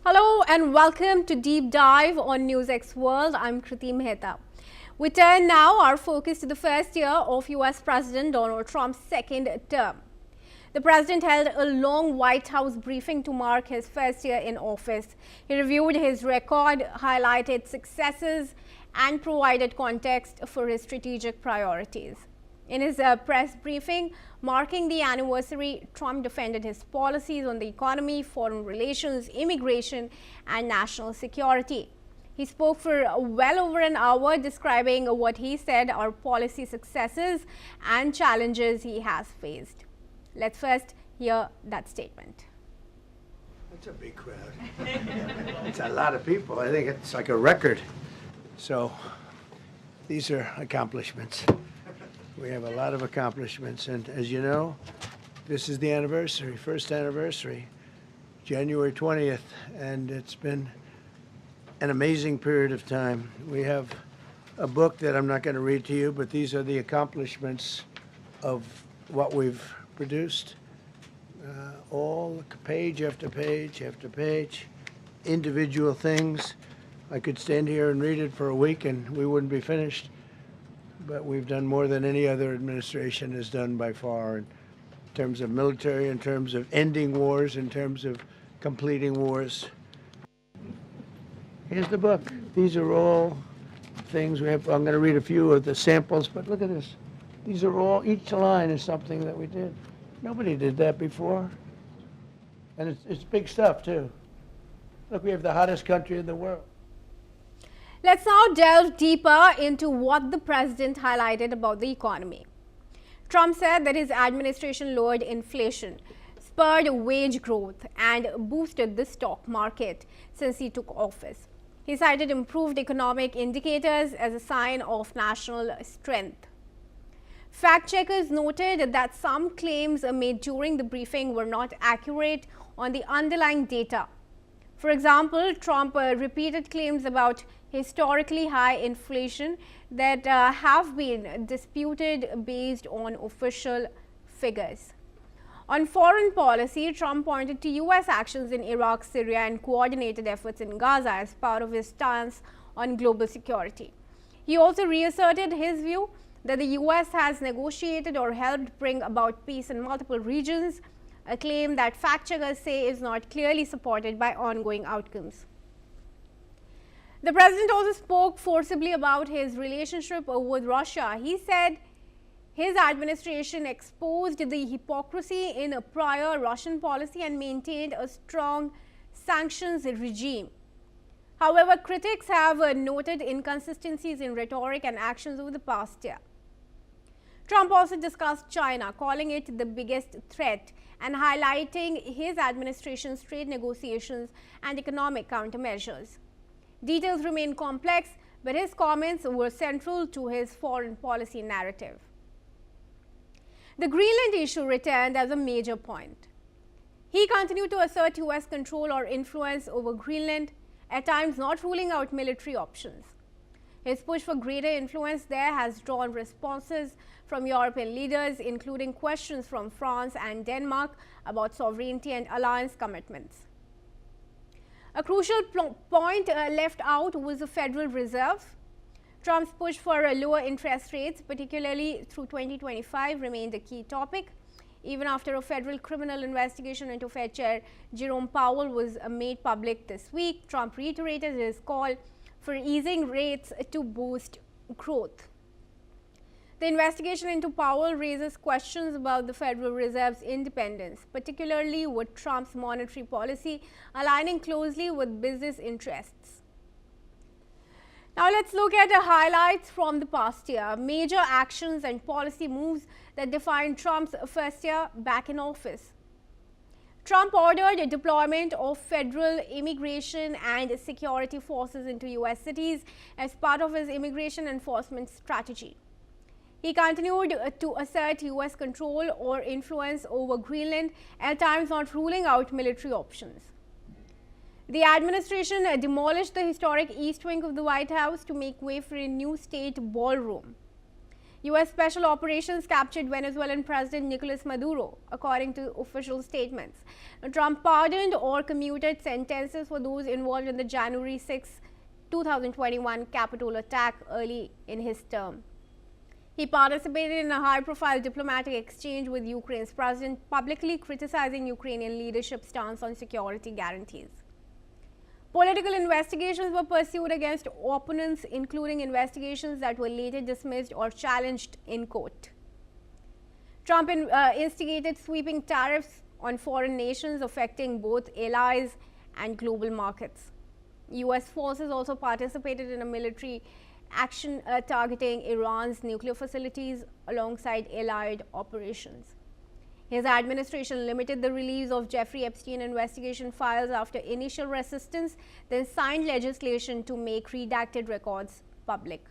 Hello and welcome to Deep Dive on NewsX World. I'm Kriti Mehta. We turn now our focus to the first year of US President Donald Trump's second term. The president held a long White House briefing to mark his first year in office. He reviewed his record, highlighted successes, and provided context for his strategic priorities. In his press briefing marking the anniversary, Trump defended his policies on the economy, foreign relations, immigration, and national security. He spoke for well over an hour, describing what he said are policy successes and challenges he has faced. Let's first hear that statement. It's a big crowd. It's a lot of people. I think it's like a record. So these are accomplishments. We have a lot of accomplishments. And as you know, this is the anniversary, first anniversary, January 20th. And it's been an amazing period of time. We have a book that I'm not going to read to you, but these are the accomplishments of what we've produced. All page after page after page, individual things. I could stand here and read it for a week and we wouldn't be finished. But we've done more than any other administration has done by far in terms of military, in terms of ending wars, in terms of completing wars. Here's the book. These are all things we have. I'm going to read a few of the samples, but look at this. These are all, each line is something that we did. Nobody did that before. And it's big stuff, too. Look, we have the hottest country in the world. Let's now delve deeper into what the president highlighted about the economy. Trump said that his administration lowered inflation, spurred wage growth, and boosted the stock market since he took office. He cited improved economic indicators as a sign of national strength. Fact checkers noted that some claims made during the briefing were not accurate on the underlying data. For example, Trump repeated claims about historically high inflation that have been disputed based on official figures. On foreign policy, Trump pointed to US actions in Iraq, Syria, and coordinated efforts in Gaza as part of his stance on global security. He also reasserted his view that the US has negotiated or helped bring about peace in multiple regions, a claim that fact checkers say is not clearly supported by ongoing outcomes. The president also spoke forcibly about his relationship with Russia. He said his administration exposed the hypocrisy in a prior Russian policy and maintained a strong sanctions regime. However, critics have noted inconsistencies in rhetoric and actions over the past year. Trump also discussed China, calling it the biggest threat and highlighting his administration's trade negotiations and economic countermeasures. Details remain complex, but his comments were central to his foreign policy narrative. The Greenland issue returned as a major point. He continued to assert US control or influence over Greenland, at times not ruling out military options. His push for greater influence there has drawn responses from European leaders, including questions from France and Denmark about sovereignty and alliance commitments. A crucial point left out was the Federal Reserve. Trump's push for lower interest rates, particularly through 2025, remained a key topic. Even after a federal criminal investigation into Fed Chair Jerome Powell was made public this week, Trump reiterated his call for easing rates to boost growth. The investigation into Powell raises questions about the Federal Reserve's independence, particularly with Trump's monetary policy aligning closely with business interests. Now let's look at the highlights from the past year, major actions and policy moves that defined Trump's first year back in office. Trump ordered a deployment of federal immigration and security forces into US cities as part of his immigration enforcement strategy. He continued to assert US control or influence over Greenland, at times not ruling out military options. The administration demolished the historic East Wing of the White House to make way for a new state ballroom. U.S. special operations captured Venezuelan President Nicolas Maduro, according to official statements. Now, Trump pardoned or commuted sentences for those involved in the January 6, 2021 Capitol attack early in his term. He participated in a high-profile diplomatic exchange with Ukraine's president, publicly criticizing Ukrainian leadership's stance on security guarantees. Political investigations were pursued against opponents, including investigations that were later dismissed or challenged in court. Trump instigated sweeping tariffs on foreign nations, affecting both allies and global markets. U.S. forces also participated in a military action targeting Iran's nuclear facilities alongside allied operations. His administration limited the release of Jeffrey Epstein investigation files after initial resistance, then signed legislation to make redacted records public.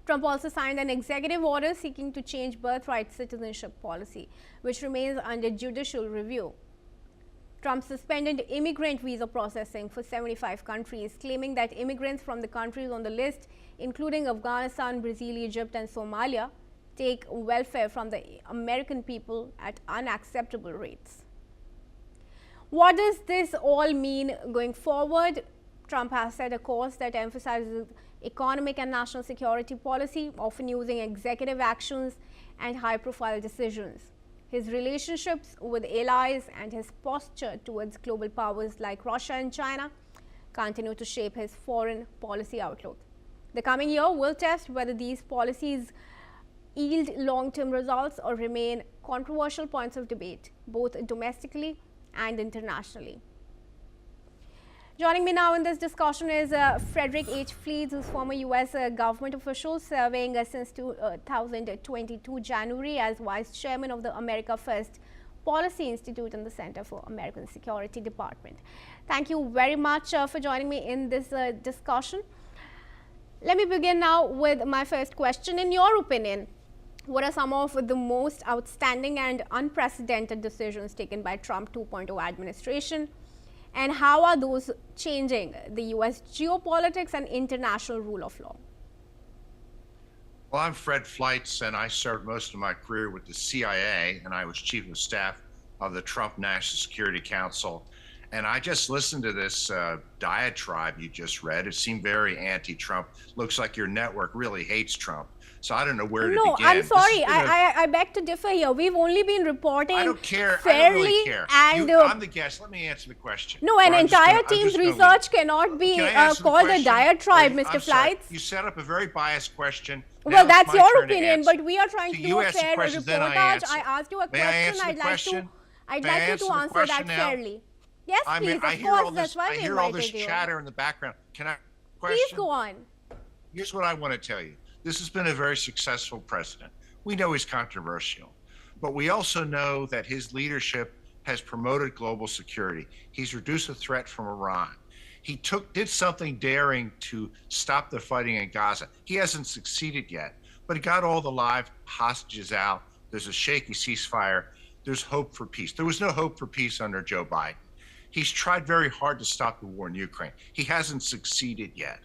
Trump also signed an executive order seeking to change birthright citizenship policy, which remains under judicial review. Trump suspended immigrant visa processing for 75 countries, claiming that immigrants from the countries on the list, including Afghanistan, Brazil, Egypt, and Somalia, take welfare from the American people at unacceptable rates. What does this all mean going forward? Trump has set a course that emphasizes economic and national security policy, often using executive actions and high-profile decisions. His relationships with allies and his posture towards global powers like Russia and China continue to shape his foreign policy outlook. The coming year will test whether these policies yield long-term results or remain controversial points of debate, both domestically and internationally. Joining me now in this discussion is Frederick H. Fleets, who's former U.S. government official serving since 2022 January as Vice Chairman of the America First Policy Institute and the Center for American Security Department. Thank you very much for joining me in this discussion. Let me begin now with my first question. In your opinion, what are some of the most outstanding and unprecedented decisions taken by Trump 2.0 administration? And how are those changing the U.S. geopolitics and international rule of law? Well, I'm Fred Fleitz, and I served most of my career with the CIA, and I was chief of staff of the Trump National Security Council. And I just listened to this diatribe you just read. It seemed very anti-Trump. Looks like your network really hates Trump. So I don't know where to begin. No, I'm sorry. I beg to differ here. We've only been reporting I don't care. fairly I don't really care. And I'm the guest. Let me answer the question. No, an entire team's research cannot be called a diatribe, Mr. Fleitz. You set up a very biased question. Well, that's your opinion, but we are trying to do a fair reportage. I asked you a question. I'd like you to answer that fairly. Yes, please. Of course, that's why we invited you. I hear all this chatter in the background. Can I question? Please go on. Here's what I want to tell you. This has been a very successful president. We know he's controversial, but we also know that his leadership has promoted global security. He's reduced the threat from Iran. He did something daring to stop the fighting in Gaza. He hasn't succeeded yet, but he got all the live hostages out. There's a shaky ceasefire. There's hope for peace. There was no hope for peace under Joe Biden. He's tried very hard to stop the war in Ukraine. He hasn't succeeded yet.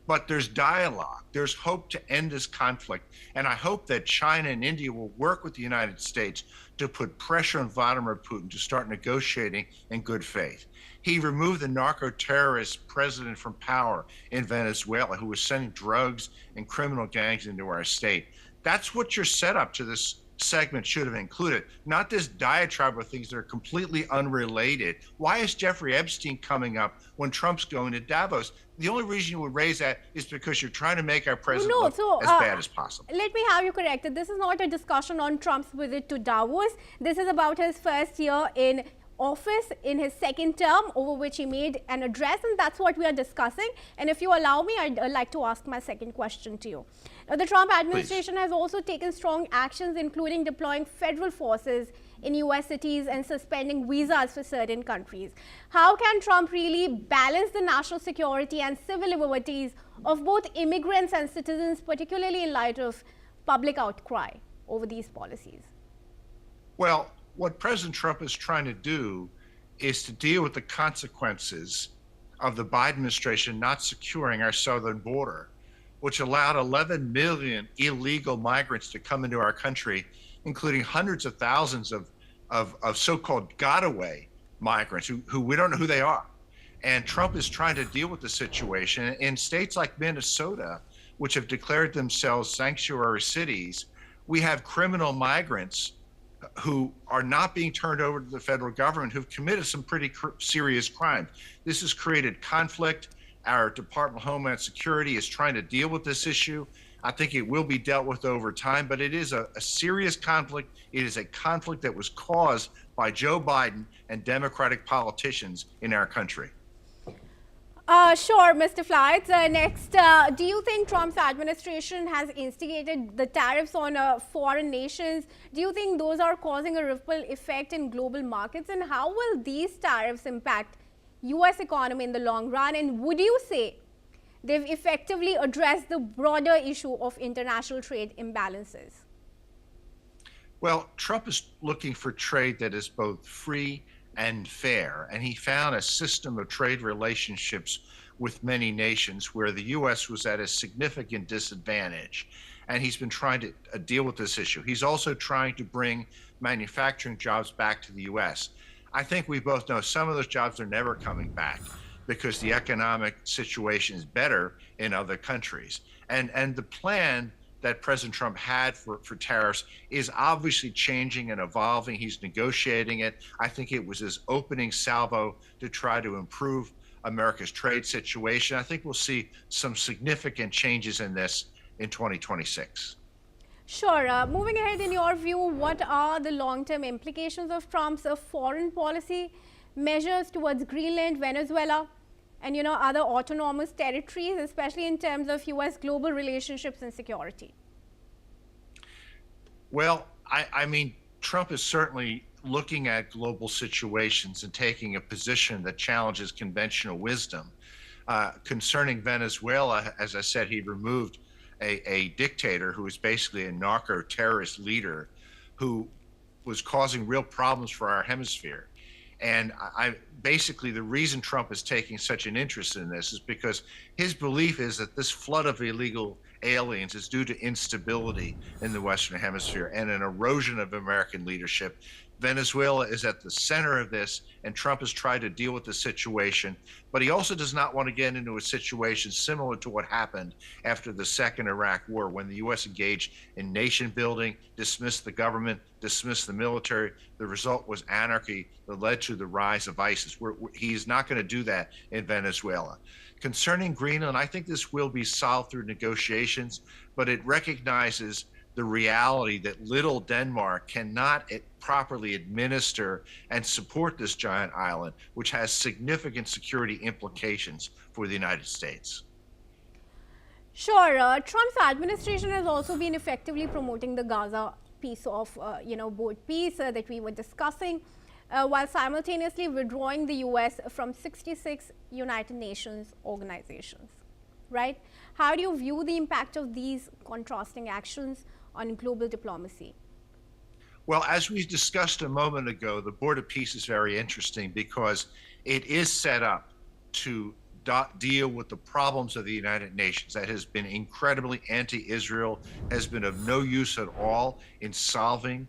But there's dialogue. There's hope to end this conflict. And I hope that China and India will work with the United States to put pressure on Vladimir Putin to start negotiating in good faith. He removed the narco-terrorist president from power in Venezuela, who was sending drugs and criminal gangs into our state. That's what your setup to this segment should have included, not this diatribe of things that are completely unrelated. Why is Jeffrey Epstein coming up when Trump's going to Davos? The only reason you would raise that is because you're trying to make our president look as bad as possible. Let me have you corrected. This is not a discussion on Trump's visit to Davos. This is about his first year in office, in his second term, over which he made an address, and that's what we are discussing. And if you allow me, I'd like to ask my second question to you. Now, the Trump administration has also taken strong actions, including deploying federal forces in U.S. cities and suspending visas for certain countries. How can Trump really balance the national security and civil liberties of both immigrants and citizens, particularly in light of public outcry over these policies? Well, what President Trump is trying to do is to deal with the consequences of the Biden administration not securing our southern border. which allowed 11 million illegal migrants to come into our country, including hundreds of thousands of so-called got-away migrants who we don't know who they are. And Trump is trying to deal with the situation. In states like Minnesota, which have declared themselves sanctuary cities, we have criminal migrants who are not being turned over to the federal government, who've committed some pretty serious crimes. This has created conflict. Our Department of Homeland Security is trying to deal with this issue. I think it will be dealt with over time, but it is a serious conflict. It is a conflict that was caused by Joe Biden and Democratic politicians in our country. Sure, Mr. Flights. Next, do you think Trump's administration has instigated the tariffs on foreign nations? Do you think those are causing a ripple effect in global markets? And how will these tariffs impact U.S. economy in the long run? And would you say they've effectively addressed the broader issue of international trade imbalances? Well, Trump is looking for trade that is both free and fair, and he found a system of trade relationships with many nations where the U.S. was at a significant disadvantage, and he's been trying to deal with this issue. He's also trying to bring manufacturing jobs back to the U.S. I think we both know some of those jobs are never coming back because the economic situation is better in other countries. And the plan that President Trump had for tariffs is obviously changing and evolving. He's negotiating it. I think it was his opening salvo to try to improve America's trade situation. I think we'll see some significant changes in this in 2026. Sure. Moving ahead, in your view, what are the long-term implications of Trump's foreign policy measures towards Greenland, Venezuela, and other autonomous territories, especially in terms of U.S. global relationships and security? Well, I mean, Trump is certainly looking at global situations and taking a position that challenges conventional wisdom. Concerning Venezuela, as I said, he removed a dictator who was basically a narco-terrorist leader who was causing real problems for our hemisphere. And basically the reason Trump is taking such an interest in this is because his belief is that this flood of illegal aliens is due to instability in the Western Hemisphere and an erosion of American leadership. Venezuela is at the center of this, and Trump has tried to deal with the situation, but he also does not want to get into a situation similar to what happened after the second Iraq War, when the U.S. engaged in nation building, dismissed the government, dismissed the military. The result was anarchy that led to the rise of ISIS. He's not going to do that in Venezuela. Concerning Greenland, I think this will be solved through negotiations, but it recognizes the reality that little Denmark cannot properly administer and support this giant island, which has significant security implications for the United States. Sure. Trump's administration has also been effectively promoting the Gaza piece of, board peace that we were discussing, while simultaneously withdrawing the U.S. from 66 United Nations organizations, right? How do you view the impact of these contrasting actions on global diplomacy? Well, as we discussed a moment ago, the Board of Peace is very interesting because it is set up to deal with the problems of the United Nations that has been incredibly anti-Israel, has been of no use at all in solving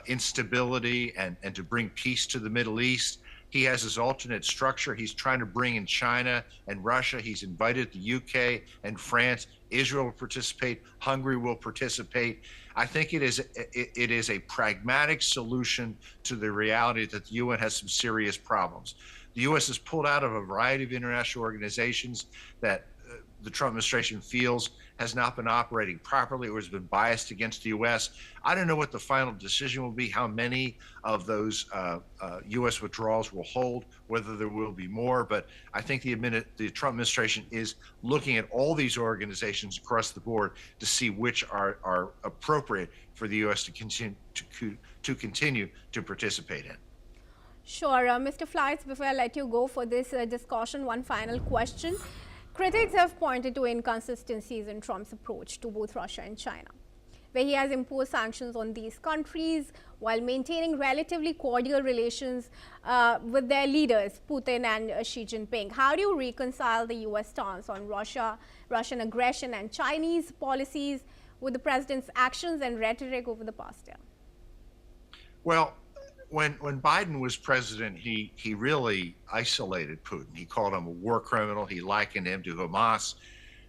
instability and to bring peace to the Middle East. He has his alternate structure. He's trying to bring in China and Russia. He's invited the UK and France. Israel will participate. Hungary will participate. I think it is a pragmatic solution to the reality that the UN has some serious problems. The U.S. has pulled out of a variety of international organizations that the Trump administration feels has not been operating properly or has been biased against the U.S. I don't know what the final decision will be, how many of those U.S. withdrawals will hold, whether there will be more. But I think the Trump administration is looking at all these organizations across the board to see which are appropriate for the U.S. to continue to participate in. Sure. Mr. Flights, before I let you go for this discussion, one final question. Critics have pointed to inconsistencies in Trump's approach to both Russia and China. where he has imposed sanctions on these countries while maintaining relatively cordial relations with their leaders, Putin and Xi Jinping. How do you reconcile the U.S. stance on Russian aggression and Chinese policies with the president's actions and rhetoric over the past year? Well, when Biden was president, he really isolated Putin. He called him a war criminal. He likened him to Hamas,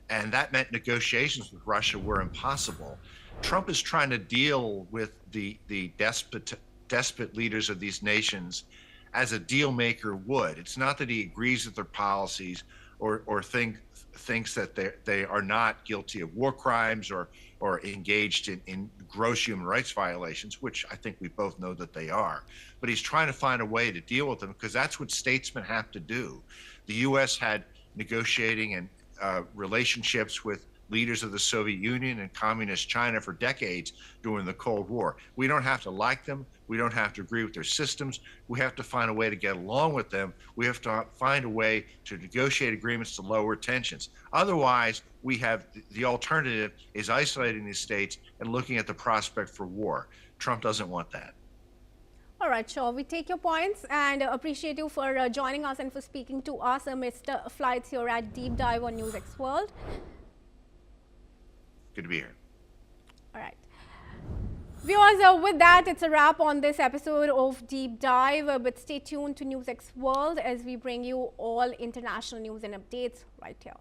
and that meant negotiations with Russia were impossible. Trump is trying to deal with the despot leaders of these nations as a deal maker would. It's not that he agrees with their policies or thinks that they are not guilty of war crimes or engaged in gross human rights violations, which I think we both know that they are. But he's trying to find a way to deal with them because that's what statesmen have to do. The U.S. had negotiating and relationships with leaders of the Soviet Union and communist China for decades during the Cold War. We don't have to like them. We don't have to agree with their systems. We have to find a way to get along with them. We have to find a way to negotiate agreements to lower tensions. Otherwise, we have the alternative is isolating these states and looking at the prospect for war. Trump doesn't want that. All right, sure. We take your points and appreciate you for joining us and for speaking to us amidst flights here at Deep Dive on NewsX World. Good to be here. All right. Viewers, with that, it's a wrap on this episode of Deep Dive. But stay tuned to NewsX World as we bring you all international news and updates right here.